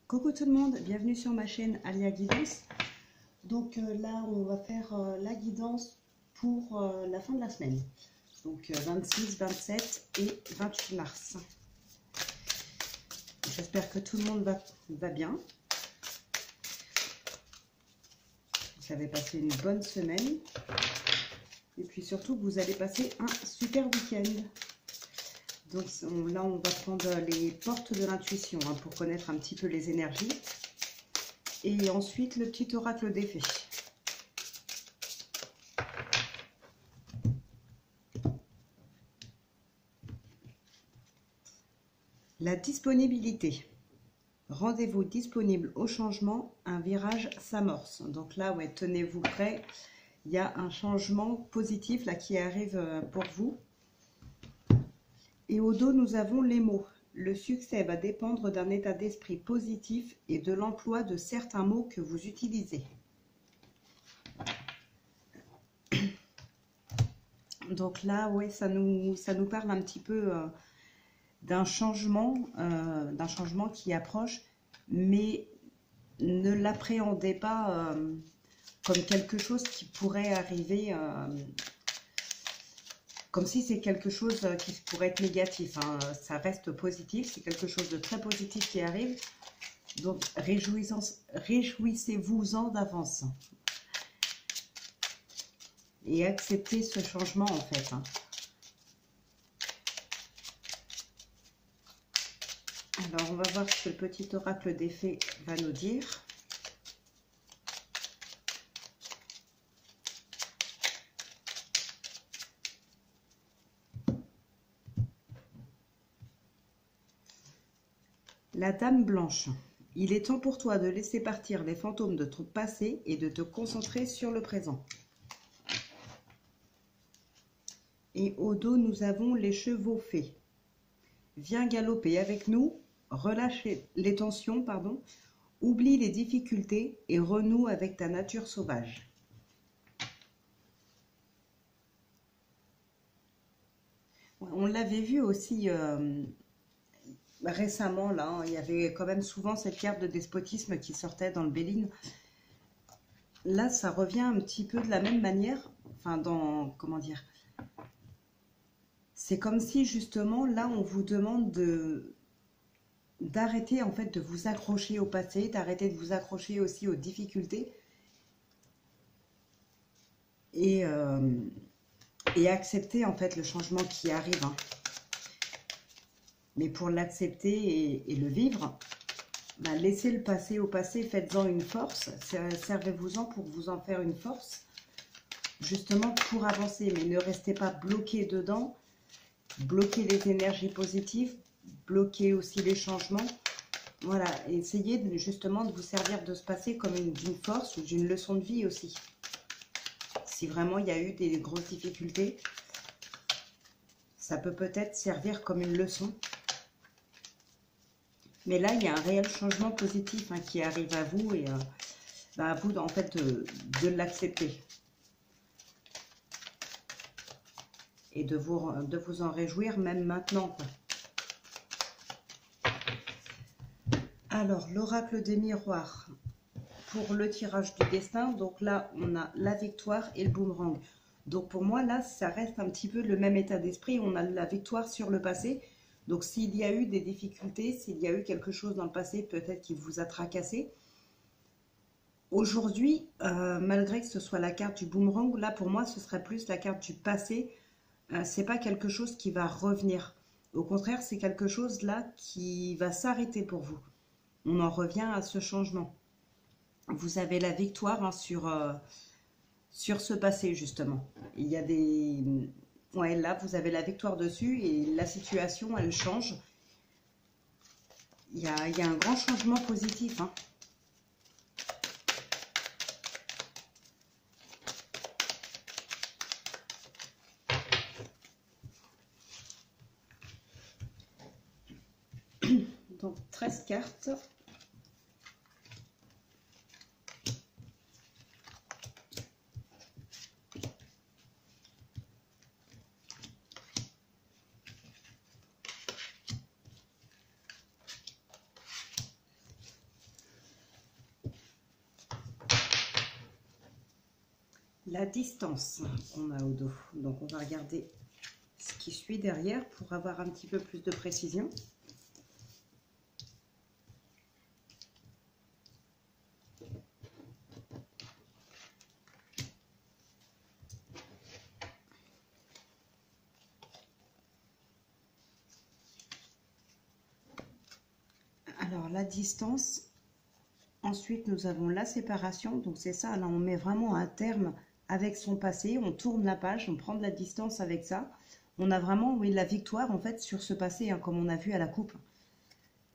Coucou tout le monde, bienvenue sur ma chaîne Alia Guidance. Donc là, on va faire la guidance pour la fin de la semaine. Donc 26, 27 et 28 mars. J'espère que tout le monde va bien. Vous avez passé une bonne semaine. Et puis surtout, vous allez passer un super week-end. Donc là, on va prendre les portes de l'intuition pour connaître un petit peu les énergies. Et ensuite, le petit oracle des fées. La disponibilité. Rendez-vous disponible au changement, un virage s'amorce. Donc là, ouais, tenez-vous prêts. Il y a un changement positif là qui arrive pour vous. Et au dos, nous avons les mots. Le succès va dépendre d'un état d'esprit positif et de l'emploi de certains mots que vous utilisez. Donc là, ouais, ça nous parle un petit peu d'un changement qui approche, mais ne l'appréhendez pas comme quelque chose qui pourrait arriver, comme si c'est quelque chose qui pourrait être négatif. Ça reste positif, c'est quelque chose de très positif qui arrive. Donc, réjouissez-vous-en d'avance. Et acceptez ce changement, en fait. Alors, on va voir ce que le petit oracle des fées va nous dire. La Dame Blanche. Il est temps pour toi de laisser partir les fantômes de ton passé et de te concentrer sur le présent. Et au dos, nous avons les chevaux fées. Viens galoper avec nous, relâche les tensions, oublie les difficultés et renoue avec ta nature sauvage. On l'avait vu aussi récemment, là, il y avait quand même souvent cette carte de despotisme qui sortait dans le Béline. Là, ça revient un petit peu de la même manière, comment dire, c'est comme si justement, là, on vous demande d'arrêter en fait de vous accrocher au passé, d'arrêter de vous accrocher aussi aux difficultés et accepter en fait le changement qui arrive. Mais pour l'accepter et le vivre, laissez le passé au passé, faites-en une force, servez-vous-en pour vous en faire une force, justement pour avancer, mais ne restez pas bloqué dedans, bloquez les énergies positives, bloquez aussi les changements. Voilà, essayez justement de vous servir de ce passé comme d'une force ou d'une leçon de vie aussi. Si vraiment il y a eu des grosses difficultés, ça peut peut-être servir comme une leçon. Mais là, il y a un réel changement positif qui arrive à vous et à vous en fait de l'accepter. Et de vous en réjouir même maintenant, quoi. Alors, l'oracle des miroirs pour le tirage du destin. Donc là, on a la victoire et le boomerang. Donc pour moi, là, ça reste un petit peu le même état d'esprit. On a la victoire sur le passé. Donc s'il y a eu des difficultés, s'il y a eu quelque chose dans le passé, peut-être qui vous a tracassé. Aujourd'hui, malgré que ce soit la carte du boomerang, là pour moi, ce serait plus la carte du passé. C'est pas quelque chose qui va revenir. Au contraire, c'est quelque chose là qui va s'arrêter pour vous. On en revient à ce changement. Vous avez la victoire sur ce passé, justement. Il y a des... Ouais, là, vous avez la victoire dessus et la situation, elle change. Il y a un grand changement positif. Donc, 13 cartes. la distance qu'on a au dos. Donc on va regarder ce qui suit derrière pour avoir un petit peu plus de précision. Alors la distance, ensuite nous avons la séparation, donc c'est ça, là on met vraiment un terme avec son passé, on tourne la page, on prend de la distance avec ça. On a vraiment, oui, la victoire en fait sur ce passé, hein, comme on a vu à la coupe.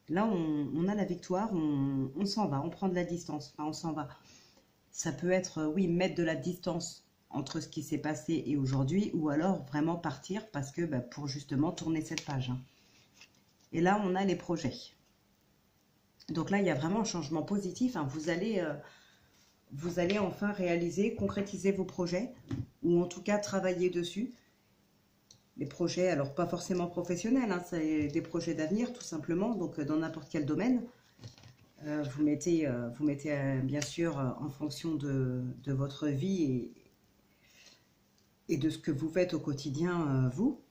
Là on a la victoire, on s'en va, on prend de la distance, enfin on s'en va. Ça peut être, oui, mettre de la distance entre ce qui s'est passé et aujourd'hui, ou alors vraiment partir parce que pour justement tourner cette page, hein. Et là on a les projets. Donc là, il y a vraiment un changement positif, hein. Vous allez enfin réaliser, concrétiser vos projets, ou en tout cas travailler dessus. Les projets, alors pas forcément professionnels, hein, c'est des projets d'avenir tout simplement, donc dans n'importe quel domaine. Vous mettez bien sûr en fonction de votre vie et de ce que vous faites au quotidien, vous.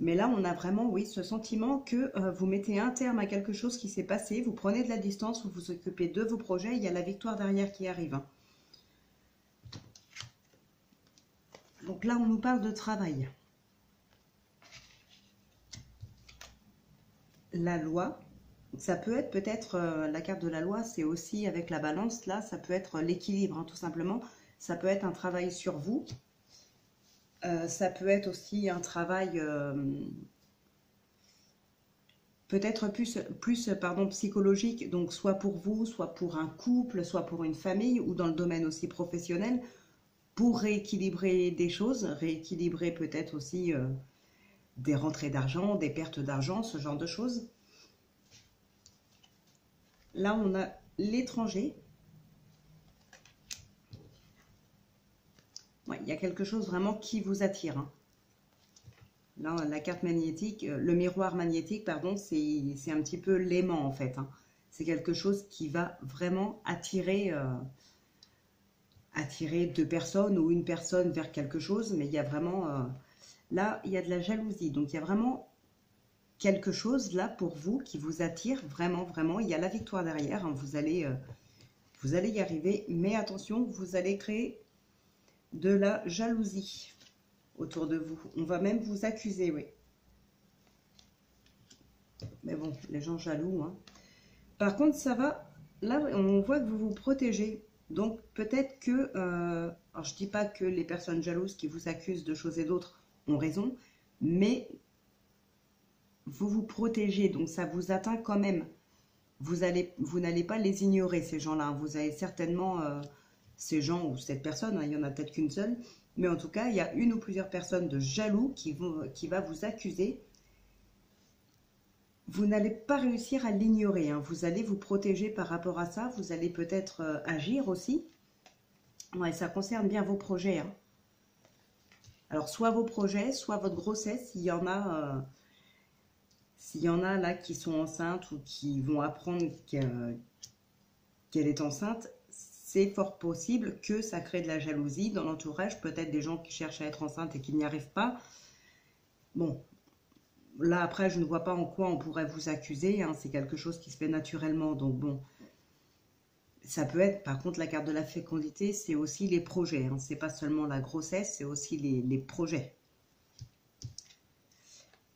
Mais là, on a vraiment, oui, ce sentiment que vous mettez un terme à quelque chose qui s'est passé, vous prenez de la distance, vous vous occupez de vos projets, il y a la victoire derrière qui arrive, hein. Donc là, on nous parle de travail. La loi, ça peut être peut-être, la carte de la loi, c'est aussi avec la balance, là, ça peut être l'équilibre, hein, tout simplement. Ça peut être un travail sur vous. Ça peut être aussi un travail peut-être plus psychologique, donc soit pour vous, soit pour un couple, soit pour une famille, ou dans le domaine aussi professionnel, pour rééquilibrer des choses, rééquilibrer peut-être aussi des rentrées d'argent, des pertes d'argent, ce genre de choses. Là, on a l'étranger. Ouais, il y a quelque chose vraiment qui vous attire, hein. Là, la carte magnétique, le miroir magnétique, pardon, c'est un petit peu l'aimant en fait, hein. C'est quelque chose qui va vraiment attirer deux personnes ou une personne vers quelque chose, mais il y a vraiment, là, il y a de la jalousie. Donc, il y a vraiment quelque chose là pour vous qui vous attire vraiment, vraiment. Il y a la victoire derrière, hein. Vous allez y arriver, mais attention, vous allez créer de la jalousie autour de vous. On va même vous accuser, oui. Mais bon, les gens jaloux, hein. Par contre, ça va. Là, on voit que vous vous protégez. Donc, peut-être que... alors, je ne dis pas que les personnes jalouses qui vous accusent de choses et d'autres ont raison, mais vous vous protégez. Donc, ça vous atteint quand même. Vous n'allez pas les ignorer, ces gens-là. Vous avez certainement... ces gens ou cette personne, hein, il n'y en a peut-être qu'une seule, mais en tout cas, il y a une ou plusieurs personnes de jaloux qui va vous accuser. Vous n'allez pas réussir à l'ignorer, hein. Vous allez vous protéger par rapport à ça. Vous allez peut-être agir aussi. Ouais, ça concerne bien vos projets, hein. Alors, soit vos projets, soit votre grossesse, s'il y en a là qui sont enceintes ou qui vont apprendre qu'elle est enceinte, c'est fort possible que ça crée de la jalousie dans l'entourage, peut-être des gens qui cherchent à être enceintes et qui n'y arrivent pas. Bon, là après, je ne vois pas en quoi on pourrait vous accuser, hein, c'est quelque chose qui se fait naturellement, donc bon, ça peut être, par contre, la carte de la fécondité, c'est aussi les projets, hein, c'est pas seulement la grossesse, c'est aussi les projets.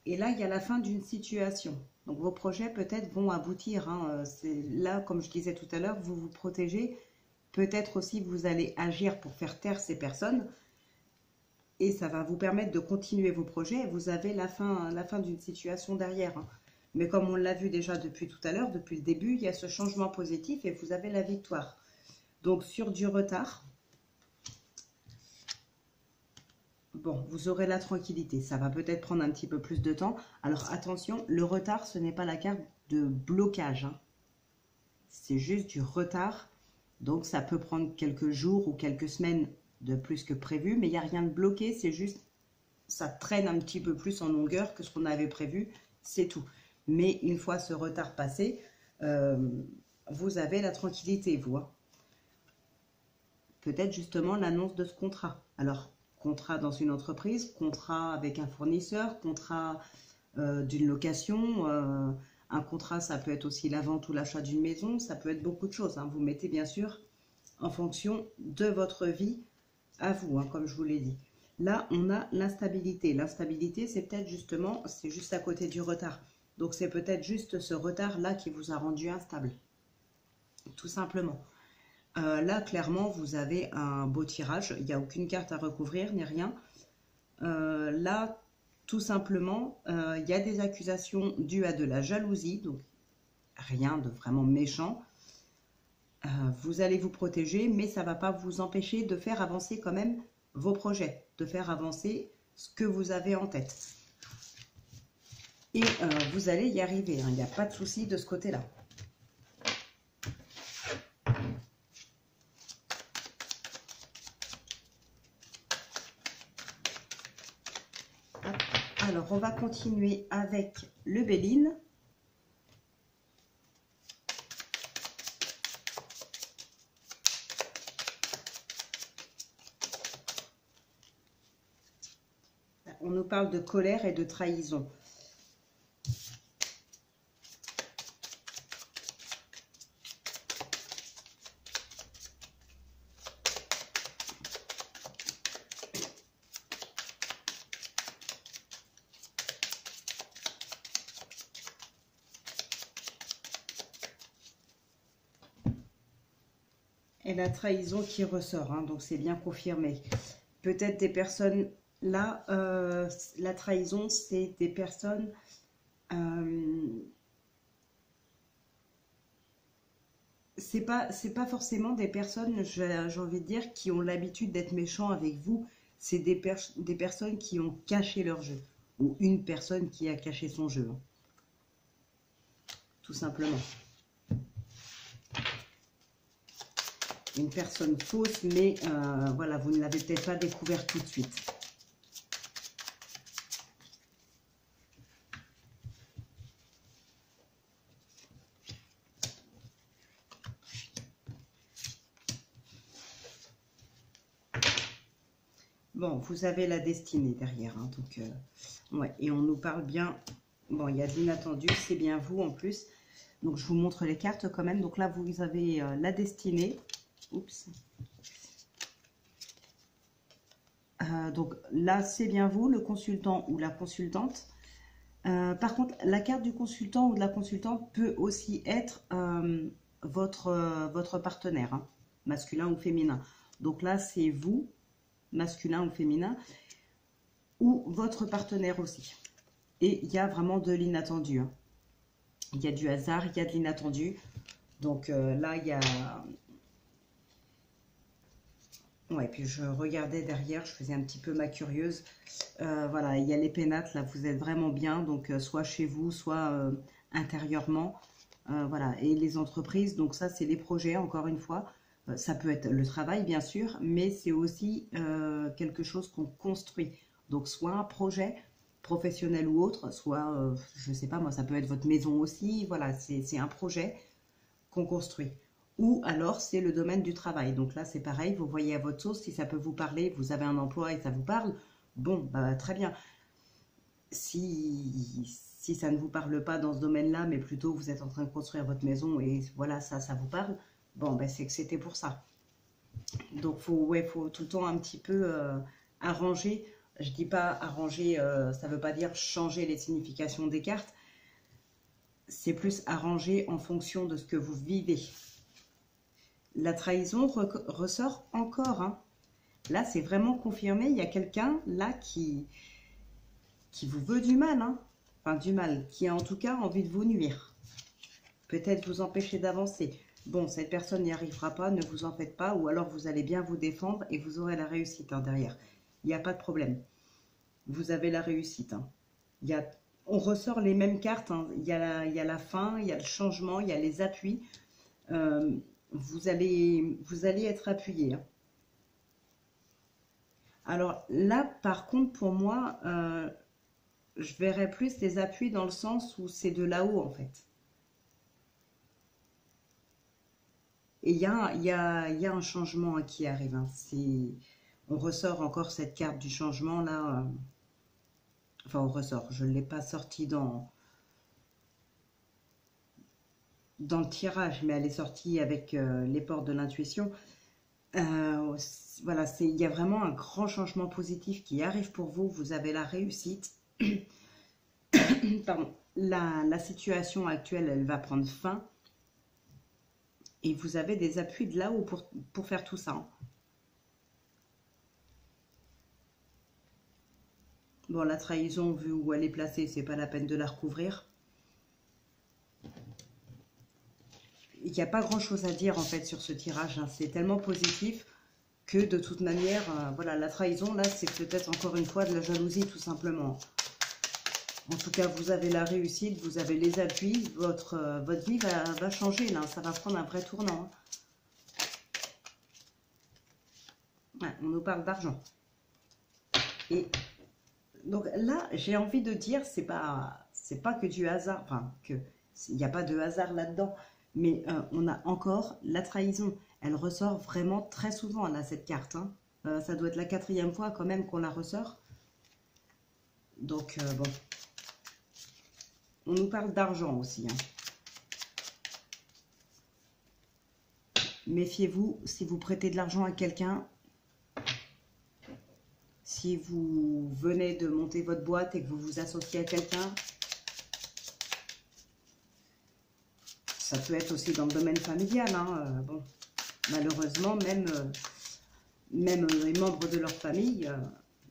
Et là, il y a la fin d'une situation. Donc vos projets peut-être vont aboutir, hein. Là, comme je disais tout à l'heure, vous vous protégez. Peut-être aussi vous allez agir pour faire taire ces personnes et ça va vous permettre de continuer vos projets. Vous avez la fin d'une situation derrière, hein. Mais comme on l'a vu déjà depuis tout à l'heure, depuis le début, il y a ce changement positif et vous avez la victoire. Donc sur du retard, bon, vous aurez la tranquillité. Ça va peut-être prendre un petit peu plus de temps. Alors attention, le retard, ce n'est pas la carte de blocage, hein. C'est juste du retard. Donc, ça peut prendre quelques jours ou quelques semaines de plus que prévu, mais il n'y a rien de bloqué, c'est juste, ça traîne un petit peu plus en longueur que ce qu'on avait prévu, c'est tout. Mais une fois ce retard passé, vous avez la tranquillité, vous, hein. peut-être justement l'annonce de ce contrat. Alors, contrat dans une entreprise, contrat avec un fournisseur, contrat d'une location, un contrat, ça peut être aussi la vente ou l'achat d'une maison, ça peut être beaucoup de choses, hein. Vous mettez bien sûr en fonction de votre vie à vous, hein, comme je vous l'ai dit. Là, on a l'instabilité. L'instabilité, c'est peut-être justement, c'est juste à côté du retard. Donc, c'est peut-être juste ce retard-là qui vous a rendu instable, tout simplement. Là, clairement, vous avez un beau tirage. Il n'y a aucune carte à recouvrir, ni rien. Là, tout simplement, il y a des accusations dues à de la jalousie. Donc, rien de vraiment méchant. Vous allez vous protéger, mais ça ne va pas vous empêcher de faire avancer quand même vos projets, de faire avancer ce que vous avez en tête. Et vous allez y arriver, hein. Il n'y a pas de souci de ce côté-là. Alors, on va continuer avec le Béline. On nous parle de colère et de trahison. Et la trahison qui ressort, hein, donc c'est bien confirmé. Peut-être des personnes, là, la trahison, c'est des personnes, c'est pas forcément des personnes, j'ai envie de dire, qui ont l'habitude d'être méchants avec vous. C'est des personnes qui ont caché leur jeu, ou une personne qui a caché son jeu, hein, tout simplement. Une personne fausse, mais voilà, vous ne l'avez peut-être pas découvert tout de suite. Bon, vous avez la destinée derrière, hein, donc ouais, et on nous parle bien. Bon, il y a de l'inattendu, c'est bien vous en plus. Donc je vous montre les cartes quand même. Donc là, vous avez la destinée. Oups. Donc là, c'est bien vous, le consultant ou la consultante. Par contre, la carte du consultant ou de la consultante peut aussi être votre partenaire, hein, masculin ou féminin. Donc là, c'est vous, masculin ou féminin, ou votre partenaire aussi. Et il y a vraiment de l'inattendu, hein. Il y a du hasard, il y a de l'inattendu. Donc là, il y a... Ouais, puis je regardais derrière, je faisais un petit peu ma curieuse. Voilà, il y a les pénates, là, vous êtes vraiment bien. Donc, soit chez vous, soit intérieurement. Voilà, et les entreprises, donc ça, c'est les projets, encore une fois. Ça peut être le travail, bien sûr, mais c'est aussi quelque chose qu'on construit. Donc, soit un projet professionnel ou autre, soit, je ne sais pas, moi, ça peut être votre maison aussi. Voilà, c'est un projet qu'on construit. Ou alors, c'est le domaine du travail. Donc là, c'est pareil, vous voyez à votre sauce, si ça peut vous parler, vous avez un emploi et ça vous parle, bon, bah, très bien. Si ça ne vous parle pas dans ce domaine-là, mais plutôt vous êtes en train de construire votre maison et voilà, ça vous parle, bon, ben, c'est que c'était pour ça. Donc, faut tout le temps un petit peu arranger. Je dis pas arranger, ça veut pas dire changer les significations des cartes. C'est plus arranger en fonction de ce que vous vivez. La trahison ressort encore, hein. Là, c'est vraiment confirmé. Il y a quelqu'un là qui vous veut du mal, hein. Enfin, du mal, qui a en tout cas envie de vous nuire. Peut-être vous empêcher d'avancer. Bon, cette personne n'y arrivera pas, ne vous en faites pas. Ou alors, vous allez bien vous défendre et vous aurez la réussite, hein, derrière. Il n'y a pas de problème. Vous avez la réussite, hein. On ressort les mêmes cartes, hein. Il y a la fin, il y a le changement, il y a les appuis. Vous allez être appuyé, hein. Alors là, par contre, pour moi, je verrais plus les appuis dans le sens où c'est de là-haut, en fait. Et il y a un changement hein, qui arrive. Hein. On ressort encore cette carte du changement là. Enfin, on ressort. Je ne l'ai pas sortie dans le tirage, mais elle est sortie avec les portes de l'intuition. Voilà, il y a vraiment un grand changement positif qui arrive pour vous. Vous avez la réussite. Pardon. La situation actuelle, elle va prendre fin. Et vous avez des appuis de là-haut pour faire tout ça. Hein. Bon, la trahison, vu où elle est placée, c'est pas la peine de la recouvrir. Il n'y a pas grand-chose à dire en fait sur ce tirage. Hein. C'est tellement positif que de toute manière, voilà, la trahison, là, c'est peut-être encore une fois de la jalousie tout simplement. En tout cas, vous avez la réussite, vous avez les appuis, votre vie va changer là, ça va prendre un vrai tournant. Hein. Ouais, on nous parle d'argent. Et donc là, j'ai envie de dire, c'est pas que du hasard, enfin, il n'y a pas de hasard là-dedans, mais on a encore la trahison. Elle ressort vraiment très souvent, là, cette carte. Hein. Ça doit être la 4e fois quand même qu'on la ressort. Donc, bon. On nous parle d'argent aussi. Hein. Méfiez-vous, si vous prêtez de l'argent à quelqu'un, si vous venez de monter votre boîte et que vous vous associez à quelqu'un, ça peut être aussi dans le domaine familial. Hein. Bon, malheureusement, même les membres de leur famille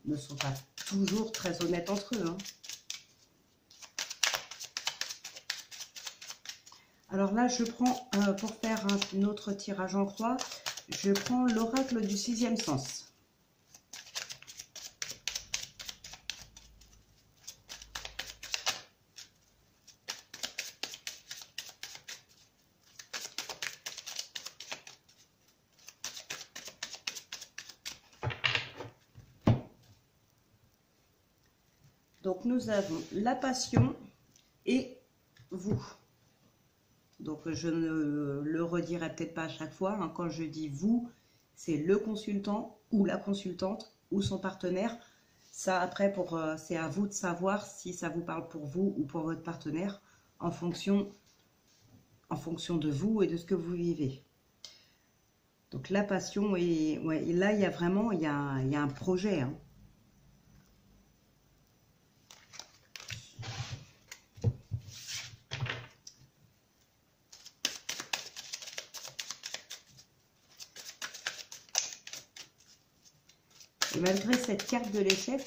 ne sont pas toujours très honnêtes entre eux. Hein. Alors là, je prends, pour faire un autre tirage en croix, je prends l'oracle du 6e sens. Donc nous avons la passion et vous. Donc, je ne le redirai peut-être pas à chaque fois. Hein. Quand je dis vous, c'est le consultant ou la consultante ou son partenaire. Ça, après, c'est à vous de savoir si ça vous parle pour vous ou pour votre partenaire en fonction de vous et de ce que vous vivez. Donc, la passion, et là, il y a vraiment il y a un projet. Hein. Et malgré cette carte de l'échec,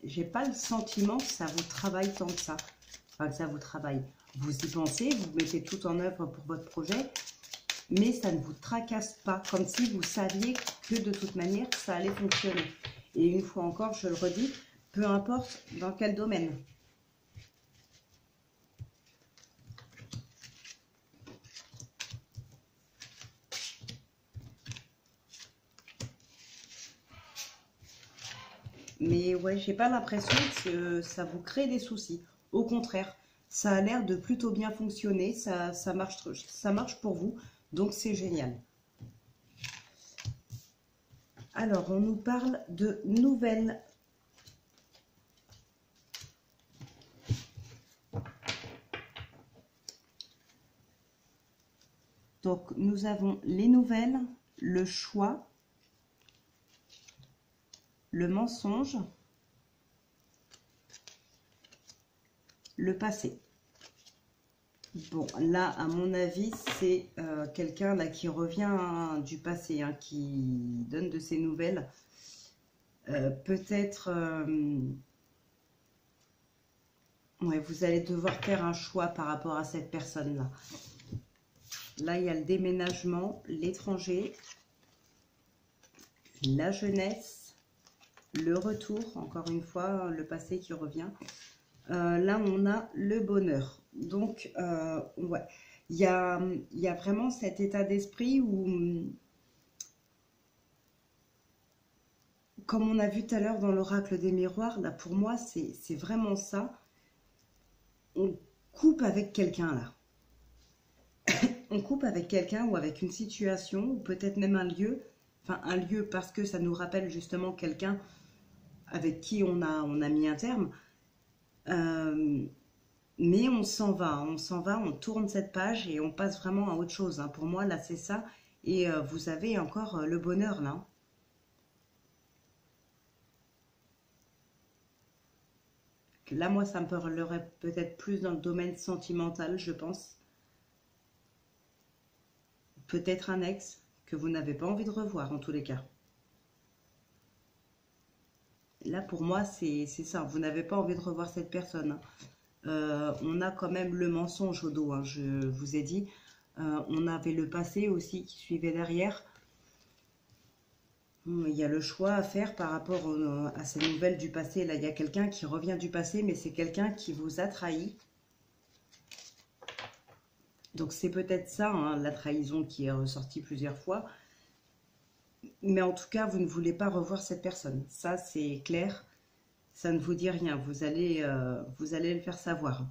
j'ai pas le sentiment que ça vous travaille tant que ça. Enfin, que ça vous travaille. Vous y pensez, vous mettez tout en œuvre pour votre projet, mais ça ne vous tracasse pas, comme si vous saviez que de toute manière, ça allait fonctionner. Et une fois encore, je le redis, peu importe dans quel domaine. Mais ouais, j'ai pas l'impression que ça vous crée des soucis. Au contraire, ça a l'air de plutôt bien fonctionner. Ça marche pour vous. Donc, c'est génial. Alors, on nous parle de nouvelles. Donc, nous avons les nouvelles, le choix, le mensonge, le passé. Bon, là, à mon avis, c'est quelqu'un là qui revient du passé, hein, qui donne de ses nouvelles. Peut-être, ouais, vous allez devoir faire un choix par rapport à cette personne-là. Là, il y a le déménagement, l'étranger, la jeunesse, le retour, encore une fois, le passé qui revient. Là, on a le bonheur. Donc, ouais, il y a vraiment cet état d'esprit où, comme on a vu tout à l'heure dans l'oracle des miroirs, là, pour moi, c'est vraiment ça. On coupe avec quelqu'un, là. on coupe avec quelqu'un ou avec une situation, ou peut-être même un lieu. Enfin, un lieu parce que ça nous rappelle justement quelqu'un avec qui on a mis un terme. Mais on s'en va, on tourne cette page et on passe vraiment à autre chose, hein. Pour moi, là, c'est ça. Et vous avez encore le bonheur, là. Là, moi, ça me parlerait peut-être plus dans le domaine sentimental, je pense. Peut-être un ex que vous n'avez pas envie de revoir, en tous les cas. Là, pour moi, c'est ça. Vous n'avez pas envie de revoir cette personne, hein. On a quand même le mensonge au dos, hein, je vous ai dit. On avait le passé aussi qui suivait derrière. Il y a le choix à faire par rapport à ces nouvelles du passé. Là, il y a quelqu'un qui revient du passé, mais c'est quelqu'un qui vous a trahi. Donc c'est peut-être ça, hein, la trahison qui est ressortie plusieurs fois. Mais en tout cas, vous ne voulez pas revoir cette personne. Ça, c'est clair. Ça ne vous dit rien. Vous allez le faire savoir.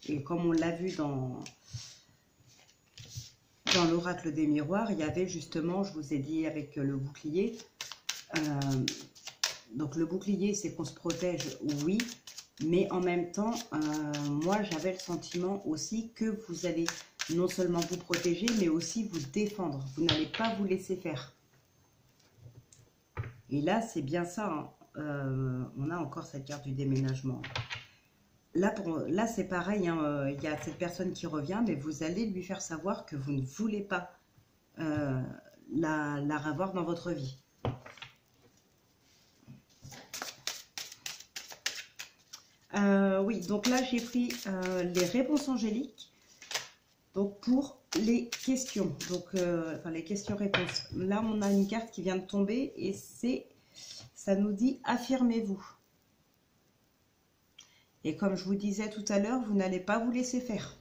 Et comme on l'a vu dans l'oracle des miroirs, il y avait justement, je vous ai dit avec le bouclier. Donc le bouclier, c'est qu'on se protège, oui. Mais en même temps, moi, j'avais le sentiment aussi que vous allez non seulement vous protéger, mais aussi vous défendre. Vous n'allez pas vous laisser faire. Et là, c'est bien ça, hein. On a encore cette carte du déménagement. Là c'est pareil, hein, il y a cette personne qui revient, mais vous allez lui faire savoir que vous ne voulez pas la revoir dans votre vie. Oui, donc là, j'ai pris les réponses angéliques. Donc, pour les questions. Donc, enfin, les questions-réponses. Là, on a une carte qui vient de tomber et ça nous dit « Affirmez-vous ». Et comme je vous disais tout à l'heure, vous n'allez pas vous laisser faire.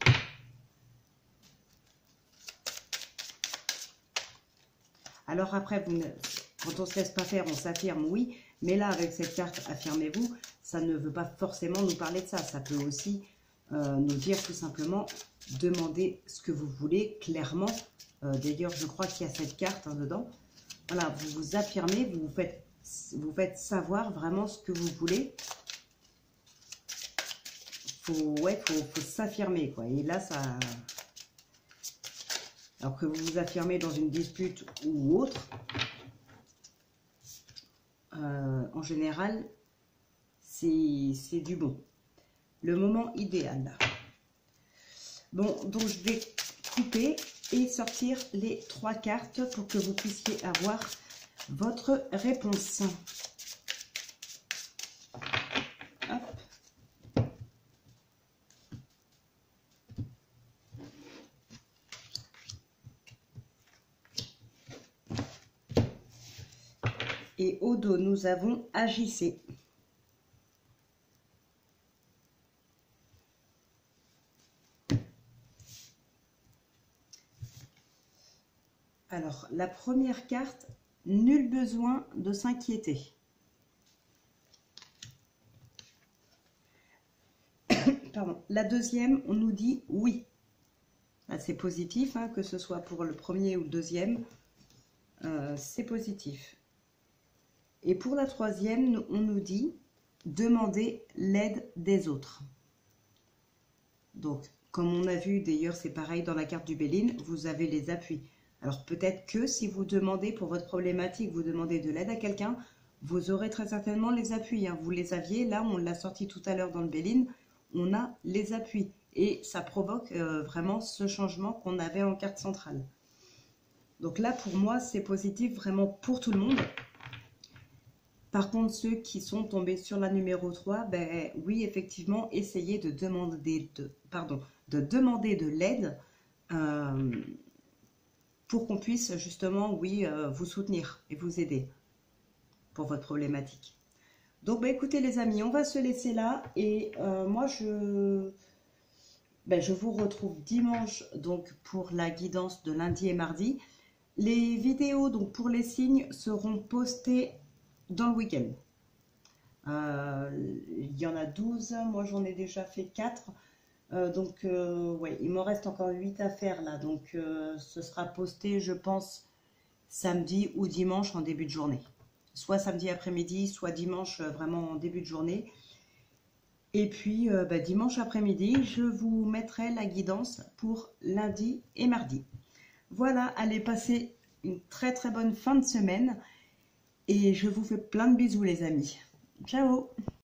Alors après, quand on ne se laisse pas faire, on s'affirme, oui. Mais là, avec cette carte « Affirmez-vous », ça ne veut pas forcément nous parler de ça. Ça peut aussi nous dire tout simplement « Demandez ce que vous voulez clairement ». D'ailleurs, je crois qu'il y a cette carte, hein, dedans. Voilà, vous vous affirmez, vous faites savoir vraiment ce que vous voulez. Faut s'affirmer, quoi. Et là, ça... Alors que vous vous affirmez dans une dispute ou autre, en général, c'est du bon. Le moment idéal, là. Bon, donc je vais couper et sortir les 3 cartes pour que vous puissiez avoir votre réponse. Hop. Et au dos, nous avons Agissez. Alors, la première carte, nul besoin de s'inquiéter. Pardon. La deuxième, on nous dit oui. C'est positif, hein, que ce soit pour le premier ou le deuxième, c'est positif. Et pour la troisième, on nous dit demander l'aide des autres. Donc, comme on a vu, d'ailleurs, c'est pareil dans la carte du Béline, vous avez les appuis. Alors, peut-être que si vous demandez pour votre problématique, vous demandez de l'aide à quelqu'un, vous aurez très certainement les appuis, hein. Vous les aviez, là, on l'a sorti tout à l'heure dans le Béline, on a les appuis. Et ça provoque vraiment ce changement qu'on avait en carte centrale. Donc là, pour moi, c'est positif vraiment pour tout le monde. Par contre, ceux qui sont tombés sur la numéro 3, ben oui, effectivement, essayez de demander de l'aide pour qu'on puisse justement, oui, vous soutenir et vous aider pour votre problématique. Donc, ben, écoutez les amis, on va se laisser là et moi, je vous retrouve dimanche donc pour la guidance de lundi et mardi. Les vidéos donc pour les signes seront postées dans le week-end. Il y en a 12, moi j'en ai déjà fait 4. Ouais, il m'en reste encore 8 à faire là. Donc, ce sera posté, je pense, samedi ou dimanche en début de journée. Soit samedi après-midi, soit dimanche vraiment en début de journée. Et puis, dimanche après-midi, je vous mettrai la guidance pour lundi et mardi. Voilà, allez passer une très très bonne fin de semaine. Et je vous fais plein de bisous les amis. Ciao!